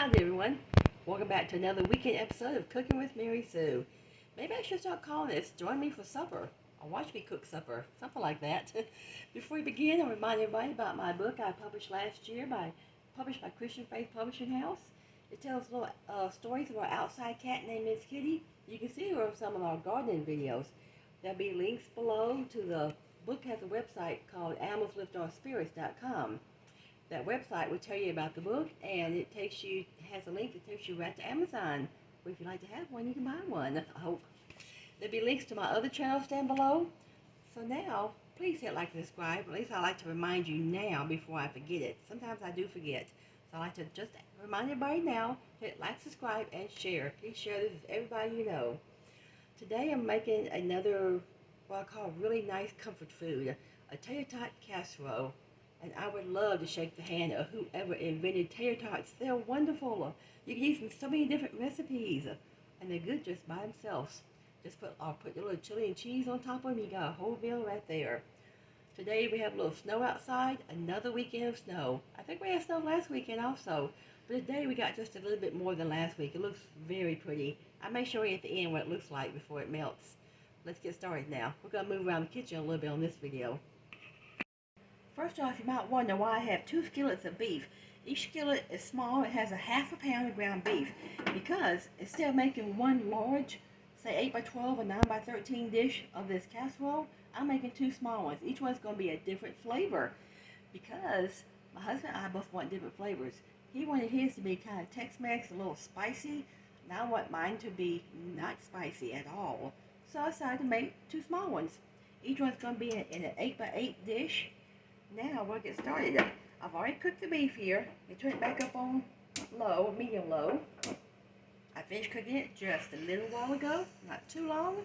Howdy everyone. Welcome back to another weekend episode of Cooking with Mary Sue. Maybe I should start calling this Join Me for Supper or Watch Me Cook Supper, something like that. Before we begin, I'll remind everybody about my book I published last year, published by Christian Faith Publishing House. It tells little stories of our outside cat named Miss Kitty. You can see her on some of our gardening videos. There'll be links below to the book. Has a website called animalsliftourspirits.com. That website will tell you about the book, and it has a link that takes you right to Amazon. Well, if you'd like to have one, you can buy one, I hope. There'll be links to my other channels down below. So now, please hit like and subscribe. At least I like to remind you now before I forget it. Sometimes I do forget. So I like to just remind everybody now, hit like, subscribe, and share. Please share this with everybody you know. Today I'm making another, what I call really nice comfort food, a Tater Tot Casserole. And I would love to shake the hand of whoever invented tater tots. They're wonderful. You can use them in so many different recipes. And they're good just by themselves. I'll put a little chili and cheese on top of them. You got a whole meal right there. Today we have a little snow outside. Another weekend of snow. I think we had snow last weekend also. But today we got just a little bit more than last week. It looks very pretty. I'll make sure at the end what it looks like before it melts. Let's get started now. We're going to move around the kitchen a little bit on this video. First off, you might wonder why I have 2 skillets of beef. Each skillet is small. It has a ½ pound of ground beef. Because instead of making one large, say 8 by 12 or 9 by 13 dish of this casserole, I'm making 2 small ones. Each one's going to be a different flavor. Because my husband and I both want different flavors. He wanted his to be kind of Tex-MEX, a little spicy. And I want mine to be not spicy at all. So I decided to make 2 small ones. Each one's going to be in an 8 by 8 dish. Now we'll get started. I've already cooked the beef here. I turn it back up on low, medium low. I finished cooking it just a little while ago, not too long.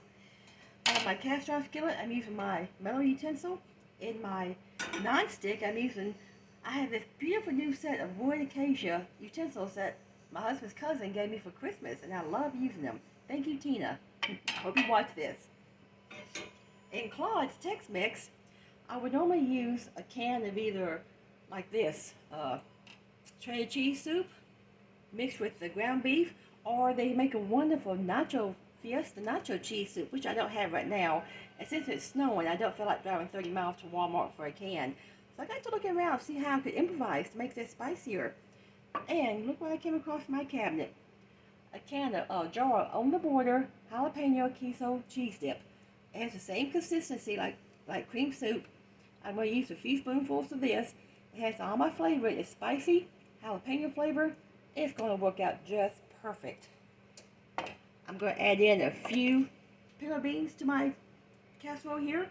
On my cast iron skillet, I'm using my metal utensil. In my non-stick, I have this beautiful new set of wood acacia utensils that my husband's cousin gave me for Christmas, and I love using them. Thank you, Tina. Hope you watch this. In Claude's Tex-MEX, I would normally use a can of either, like this, shredded cheese soup mixed with the ground beef, or they make a wonderful nacho cheese soup, which I don't have right now. And since it's snowing, I don't feel like driving 30 miles to Walmart for a can. So I got to look around and see how I could improvise to make this spicier. And look what I came across in my cabinet. A jar on the border jalapeno queso cheese dip. It has the same consistency like cream soup. I'm going to use a few spoonfuls of this. It has all my flavor. It's spicy, jalapeno flavor. It's going to work out just perfect. I'm going to add in a few pinto beans to my casserole here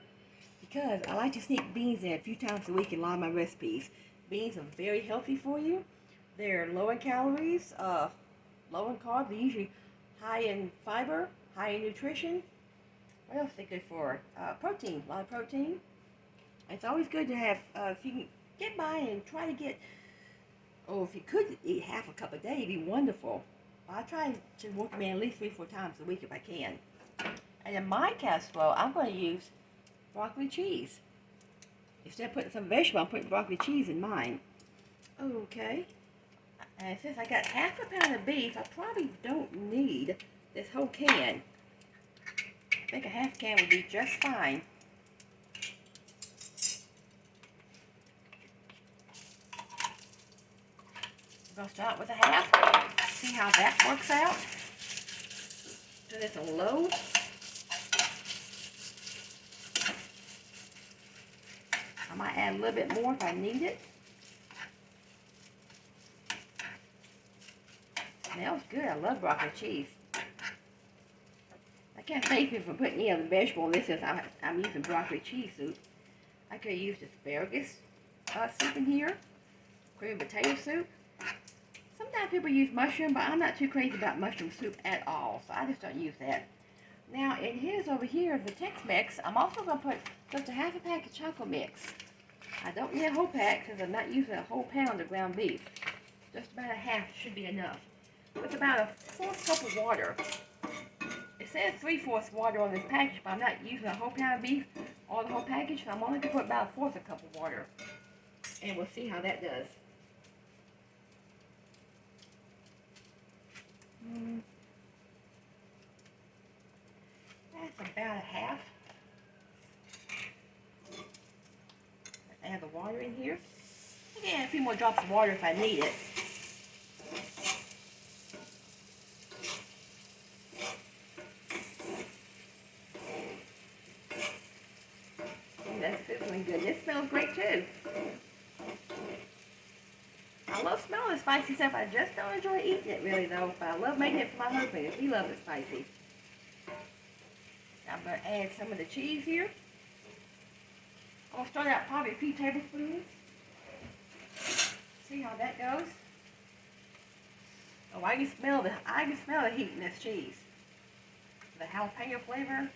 because I like to sneak beans in a few times a week in a lot of my recipes. Beans are very healthy for you. They're low in calories, low in carbs. They're usually high in fiber, high in nutrition. What else are they good for? Protein, a lot of protein. It's always good to have, if you can get by and try to get, if you could eat half a cup a day, it'd be wonderful. I try to work them in at least 3 or 4 times a week if I can. And in my casserole, I'm going to use broccoli cheese. Instead of putting some vegetable, I'm putting broccoli cheese in mine. Okay. And since I got ½ pound of beef, I probably don't need this whole can. I think a half can would be just fine. I'm going to start with a half, see how that works out. Do this on low. I might add a little bit more if I need it. Smells good. I love broccoli cheese. I can't thank you for putting any other vegetable in this since I'm using broccoli cheese soup. I could have used asparagus soup in here, cream potato soup. Sometimes people use mushroom, but I'm not too crazy about mushroom soup at all, so I just don't use that. Now, in his over here, the Tex-Mex, I'm also going to put just a ½ pack of chocolate mix. I don't need a whole pack because I'm not using a whole pound of ground beef. Just about a half should be enough. With about a 1/4 cup of water. It says 3/4 water on this package, but I'm not using a whole pound of beef or the whole package, so I'm only going to put about a 1/4 cup of water. And we'll see how that does. water in here. Again, a few more drops of water if I need it. And that's sizzling good. This smells great too. I love smelling the spicy stuff. I just don't enjoy eating it really though. But I love making it for my husband. He loves it spicy. I'm going to add some of the cheese here. I'm going to start out probably a few tablespoons. See how that goes. Oh, I can smell the heat in this cheese. The jalapeno flavor.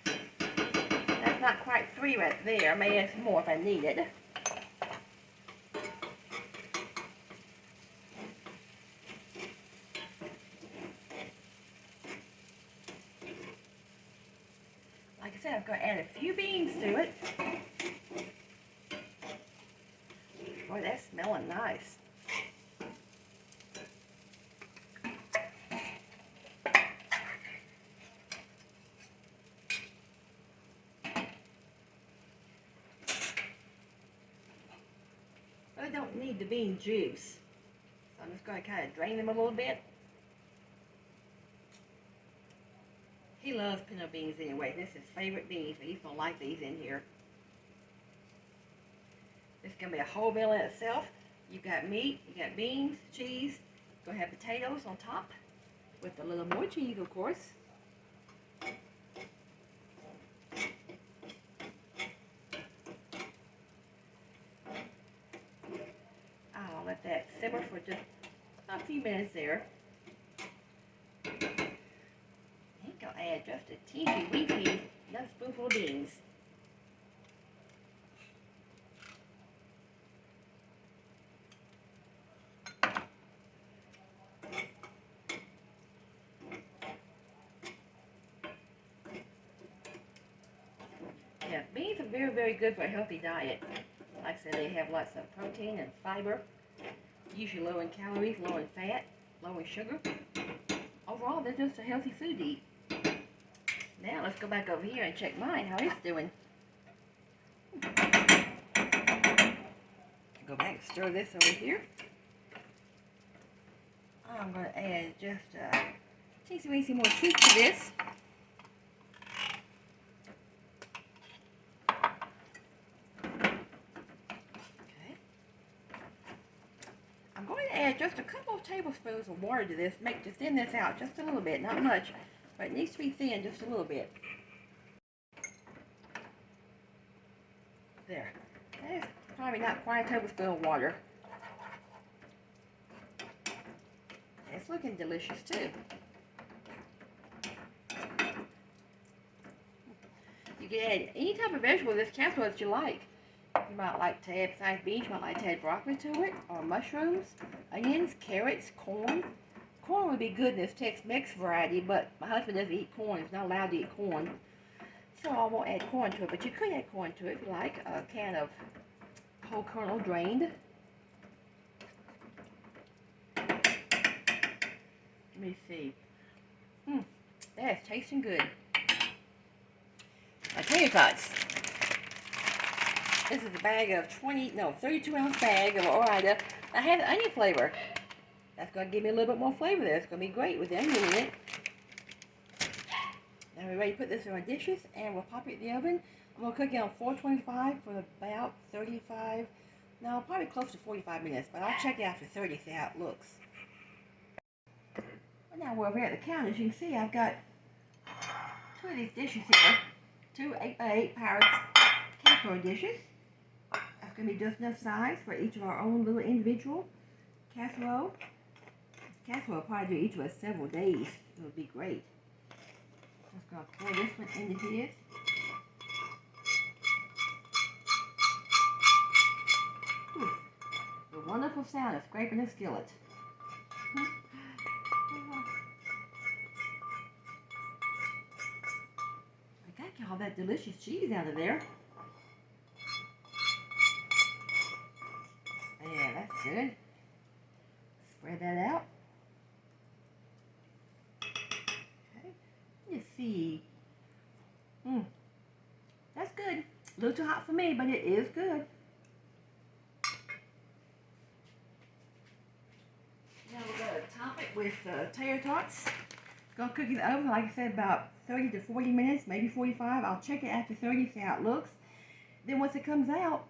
That's not quite 3 right there. I may add some more if I need it. Like I said, I'm going to add a few beans to it. Boy, that's smelling nice. I don't need the bean juice. So I'm just going to kind of drain them a little bit. He loves pinto beans anyway. This is his favorite beans, but he's going to like these in here. This is going to be a whole meal in itself. You've got meat, you've got beans, cheese. You're going to have potatoes on top with a little more cheese, of course. I'll let that simmer for just a few minutes there. I'm going to add just a teeny weeny, another spoonful of beans. Yeah, beans are very, very good for a healthy diet. Like I said, they have lots of protein and fiber, usually low in calories, low in fat, low in sugar. Overall, they're just a healthy food to eat. Now let's go back over here and check mine, how it's doing. Go back and stir this over here. I'm going to add just a teensy more soup to this. Okay. I'm going to add just a couple of tablespoons of water to this, to thin this out just a little bit, not much, but it needs to be thin just a little bit. There. That's probably not quite a tablespoon of water. It's looking delicious too. You can add any type of vegetable to this casserole that you like. You might like to add, besides beans, you might like to add broccoli to it, or mushrooms, onions, carrots, corn. Corn would be good in this Tex-MEX variety, but my husband doesn't eat corn. He's not allowed to eat corn. So I won't add corn to it, but you could add corn to it if you like. A can of whole kernel drained. Let me see. That's tasting good. Tater Tots. This is a bag of 32-ounce bag of Ore-Ida. I have the onion flavor. That's going to give me a little bit more flavor there. It's going to be great with the onion in it. Now we're ready to put this in our dishes, and we'll pop it in the oven. I'm going to cook it on 425 for about 35, no, probably close to 45 minutes, but I'll check it after 30, see how it looks. Well, now we're over here at the counter. As you can see, I've got 2 of these dishes here, 2 8x8 powered casserole dishes. That's going to be just enough size for each of our own little individual casserole. This casserole will probably do each of us several days. It would be great. Just going to pour this one into his. The wonderful sound of scraping a skillet. I got all that delicious cheese out of there. Yeah, that's good. Spread that out. Okay. Let's see. That's good. A little too hot for me, but it is good. Now we're going to top it with tater tots. Gonna cook it in the oven, like I said, about 30 to 40 minutes, maybe 45. I'll check it after 30, see how it looks. Then once it comes out,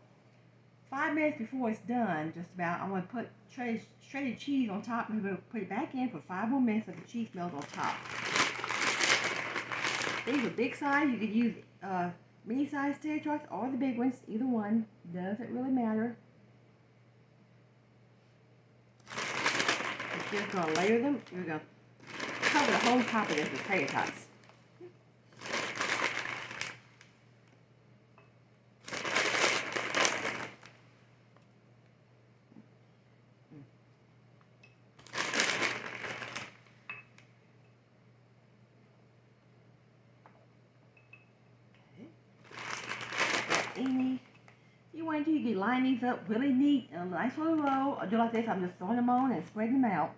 5 minutes before it's done, just about, I'm going to put shredded cheese on top, and we're going to put it back in for 5 more minutes so the cheese melts on top. These are big size. You could use mini size tater tots or the big ones. Either one. Doesn't really matter. We're just going to layer them. We're going to cover the whole top of this with tater tots. You want to, you can line these up really neat in a nice little row, or do like this. I'm just throwing them on and spreading them out.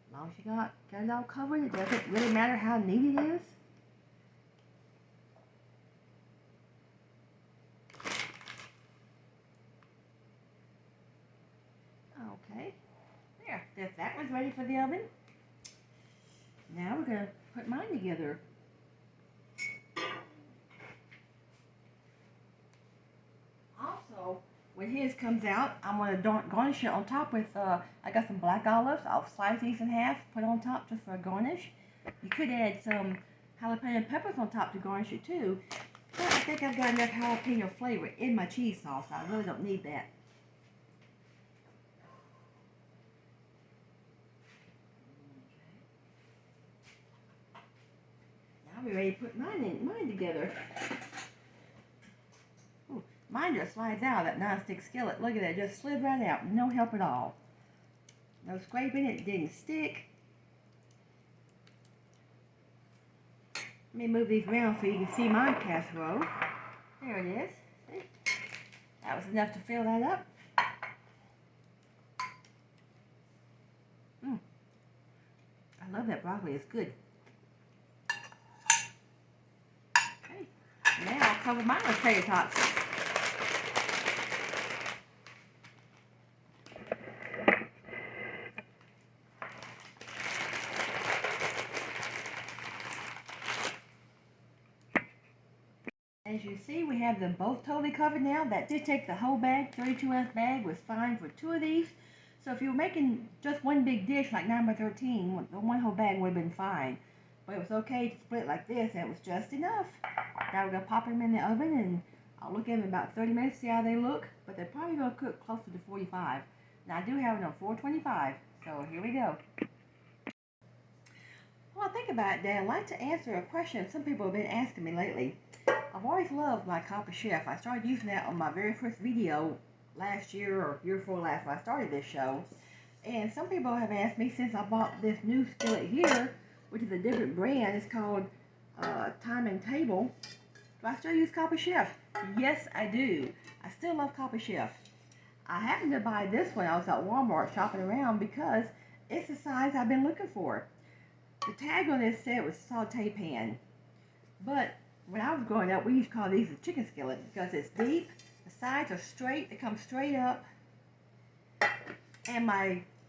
As long as you got it all covered, it doesn't really matter how neat it is. Okay, there. That one's ready for the oven. Now we're going to put mine together. When his comes out, I'm going to garnish it on top with, I got some black olives. I'll slice these in half, put on top just for a garnish. You could add some jalapeno peppers on top to garnish it too. But I think I've got enough jalapeno flavor in my cheese sauce. I really don't need that. Now we're ready to put mine together. Mine just slides out of that non-stick skillet. Look at that, just slid right out. No help at all. No scraping, it didn't stick. Let me move these around so you can see my casserole. There it is. See? That was enough to fill that up. I love that broccoli, it's good. Okay, now I'll cover mine with tater tots. As you see, we have them both totally covered now. That did take the whole bag. 32-ounce bag was fine for 2 of these. So if you were making just one big dish like 9 by 13, the one whole bag would have been fine. But it was okay to split like this, and it was just enough. Now we're going to pop them in the oven, and I'll look at them in about 30 minutes, see how they look. But they're probably going to cook closer to 45. Now I do have it on 425, so here we go. Well, I think about it, Dad, I'd like to answer a question some people have been asking me lately. I've always loved my Copper Chef. I started using that on my very first video last year or year before last when I started this show. And some people have asked me since I bought this new skillet here, which is a different brand. It's called Time and Table. Do I still use Copper Chef? Yes, I do. I still love Copper Chef. I happened to buy this one. I was at Walmart shopping around because it's the size I've been looking for. The tag on this said it was saute pan. But when I was growing up, we used to call these a chicken skillet because it's deep, the sides are straight, they come straight up. And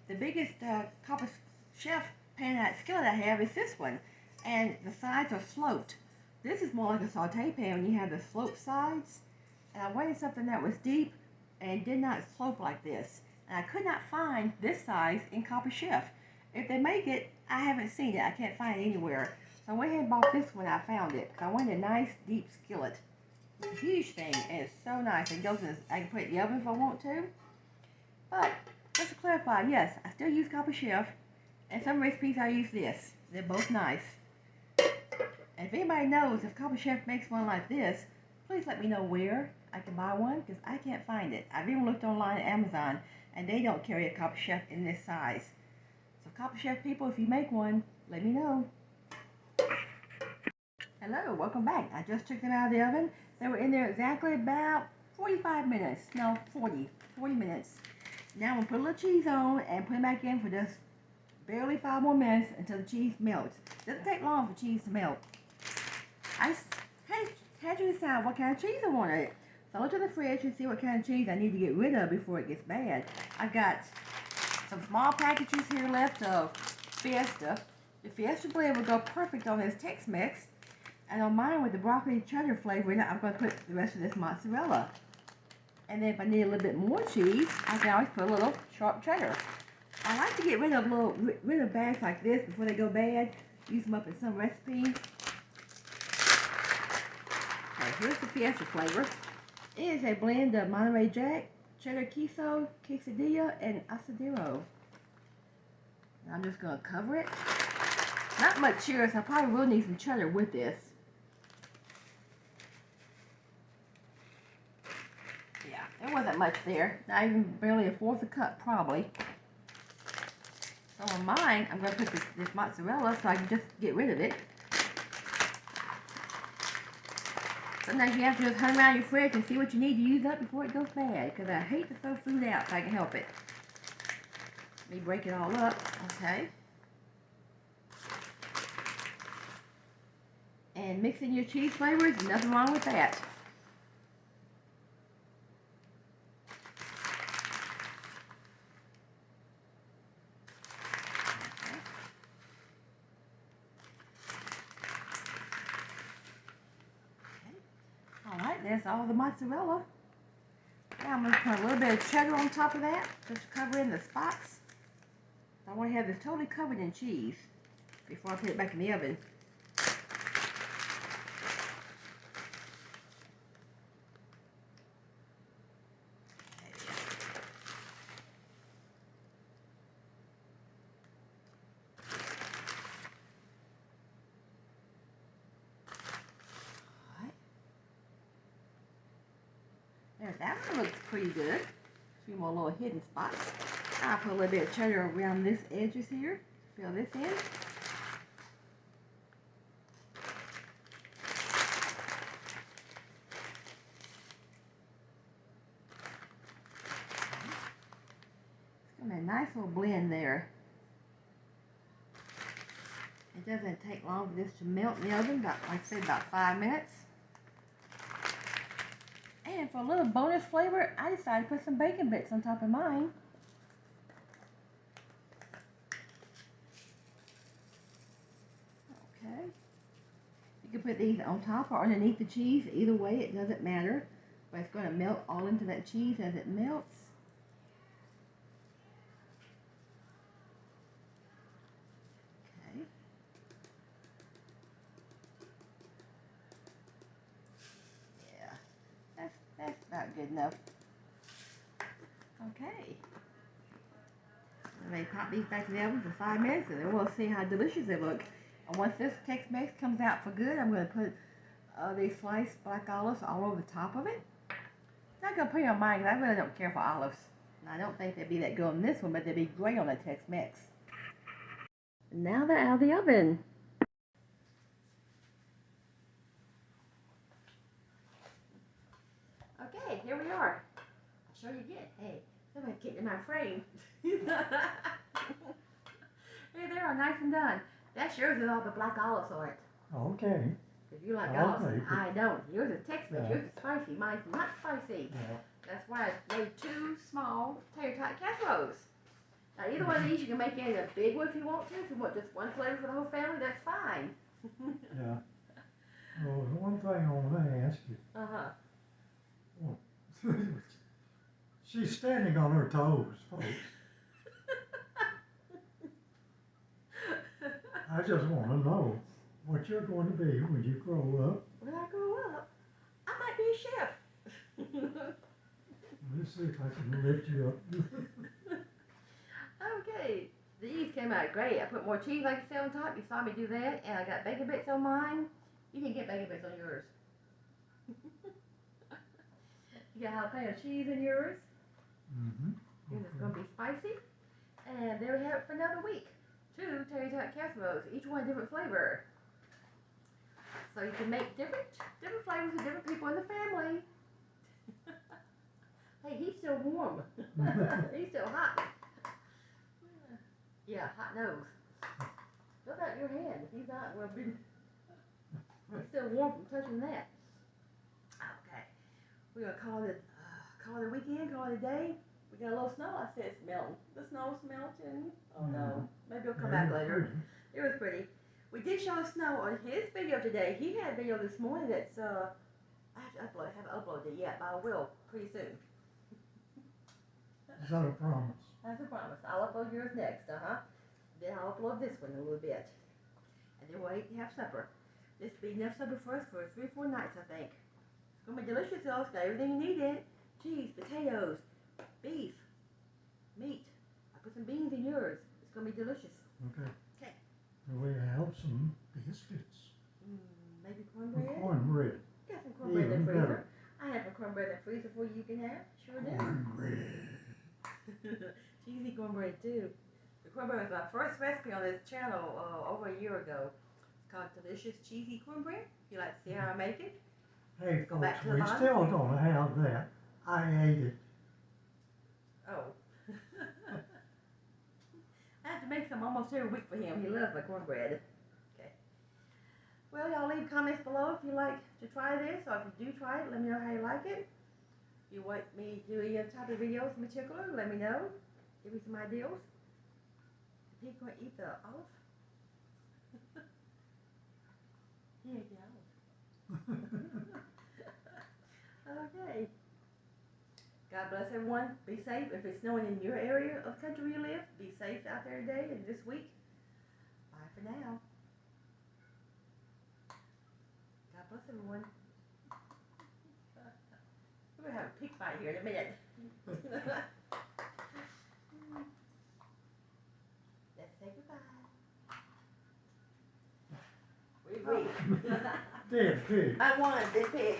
the biggest Copper Chef pan skillet I have is this one. And the sides are sloped. This is more like a saute pan when you have the sloped sides. And I wanted something that was deep and did not slope like this. And I could not find this size in Copper Chef. If they make it, I haven't seen it. I can't find it anywhere. So I went ahead and bought this when I found it. I wanted a nice deep skillet. It's a huge thing, and it's so nice. It goes in, I can put it in the oven if I want to. But just to clarify, yes, I still use Copper Chef, and some recipes I use this. They're both nice. And if anybody knows if Copper Chef makes one like this, please let me know where I can buy one, because I can't find it. I've even looked online at Amazon, and they don't carry a Copper Chef in this size. So Copper Chef people, if you make one, let me know. Hello, welcome back. I just took them out of the oven. They were in there exactly about 45 minutes. No, 40 minutes. Now I'm going to put a little cheese on and put it back in for just barely 5 more minutes until the cheese melts. It doesn't take long for cheese to melt. I had to decide what kind of cheese I wanted. So I looked in the fridge to see what kind of cheese I need to get rid of before it gets bad. I've got some small packages here left of Fiesta. The Fiesta blend would go perfect on this Tex-Mex. And on mine with the broccoli cheddar flavor in it, I'm going to put the rest of this mozzarella. And then if I need a little bit more cheese, I can always put a little sharp cheddar. I like to get rid of bags like this before they go bad. Use them up in some recipe. Okay, here's the Fiesta flavor. It is a blend of Monterey Jack, cheddar queso, quesadilla, and asadero. And I'm just going to cover it. Not much here, so I probably will need some cheddar with this. Yeah, there wasn't much there. Not even barely a fourth a cup, probably. So on mine, I'm going to put this mozzarella so I can just get rid of it. Sometimes you have to just hunt around your fridge and see what you need to use up before it goes bad. Because I hate to throw food out if I can help it. Let me break it all up. Okay. And mixing your cheese flavors, nothing wrong with that. Alright, there's all the mozzarella. Now I'm going to put a little bit of cheddar on top of that, just to cover in the spots. I want to have this totally covered in cheese before I put it back in the oven. There, that one looks pretty good. A few more little hidden spots. I'll put a little bit of cheddar around this edges here. Fill this in. It's going to be a nice little blend there. It doesn't take long for this to melt in the oven, about, like I said, about 5 minutes. And for a little bonus flavor, I decided to put some bacon bits on top of mine. Okay. You can put these on top or underneath the cheese. Either way, it doesn't matter. But it's going to melt all into that cheese as it melts. Okay. Yeah. That's about good enough. Okay. Let me pop these back in the oven for 5 minutes and then we'll see how delicious they look. And once this Tex-Mex comes out for good, I'm going to put these sliced black olives all over the top of it. Not going to put it on mine because I really don't care for olives. And I don't think they'd be that good on this one, but they'd be great on the Tex-Mex. Now they're out of the oven. Okay, here we are. I'll show you again. Hey, somebody's getting in my frame. Here they are, nice and done. That's yours with all the black olives on it. Okay. If you like olives, I don't. Yours is Tex-Mex. Yeah. Yours is spicy. Mine's not spicy. Yeah. That's why I made 2 small Tater Tot Casseroles. Now, either one of these you can make into a big one if you want to. If you want just one flavor for the whole family, that's fine. Yeah. Well, one thing I want to ask you. Uh-huh. Well, she's standing on her toes, folks. I just want to know what you're going to be when you grow up. When I grow up, I might be a chef. Let's see if I can lift you up. Okay, these came out great. I put more cheese, like I said, on top. You saw me do that, and I got bacon bits on mine. You can get bacon bits on yours. You got jalapeno cheese in yours. Mm-hmm. Yours is going to be spicy. And there we have it for another week. 2 Tater Tot Casseroles, each one a different flavor. So you can make different flavors with different people in the family. Hey, he's still warm. He's still hot. Yeah, hot nose. What about your hand? He's not, well, It's still warm from touching that. Okay. We're gonna call it a weekend, call it a day. We got a little snow. I said it's melting. The snow's melting. Oh no. Maybe it'll come back later. It was pretty. We did show snow on his video today. He had a video this morning that's I haven't uploaded it yet, but I will pretty soon. Is that a promise? That's a promise. I'll upload yours next, Then I'll upload this one in a little bit. And then we'll eat and have supper. This will be enough supper for us for 3 or 4 nights, I think. It's gonna be delicious, though. It's got everything you need in it. Cheese, potatoes, beef, meat. I put some beans in yours. It's gonna be delicious. Okay. Okay. And we have some biscuits. Maybe And cornbread? cornbread. Got some cornbread in the Even freezer. better. I have some cornbread in the freezer for you can have. Sure do. Cornbread. Cheesy cornbread too. The cornbread was my first recipe on this channel over a year ago. It's called Delicious Cheesy Cornbread. If you like to see how I make it. Hey, Go back folks, to the we bottom. still don't have that. I ate it. Oh. I have to make some almost every week for him. He loves my cornbread. Okay. Well, y'all leave comments below if you like to try this, or if you do try it, let me know how you like it. If you want me to do any other type of videos in particular, let me know. Give me some ideas. Is the pig going to eat the olive? He ate the olive. Okay. God bless everyone. Be safe. If it's snowing in your area of the country where you live, be safe out there today and this week. Bye for now. God bless everyone. We're going to have a pig fight here in a minute. Let's say goodbye. We. Dead pig. I won, big pig.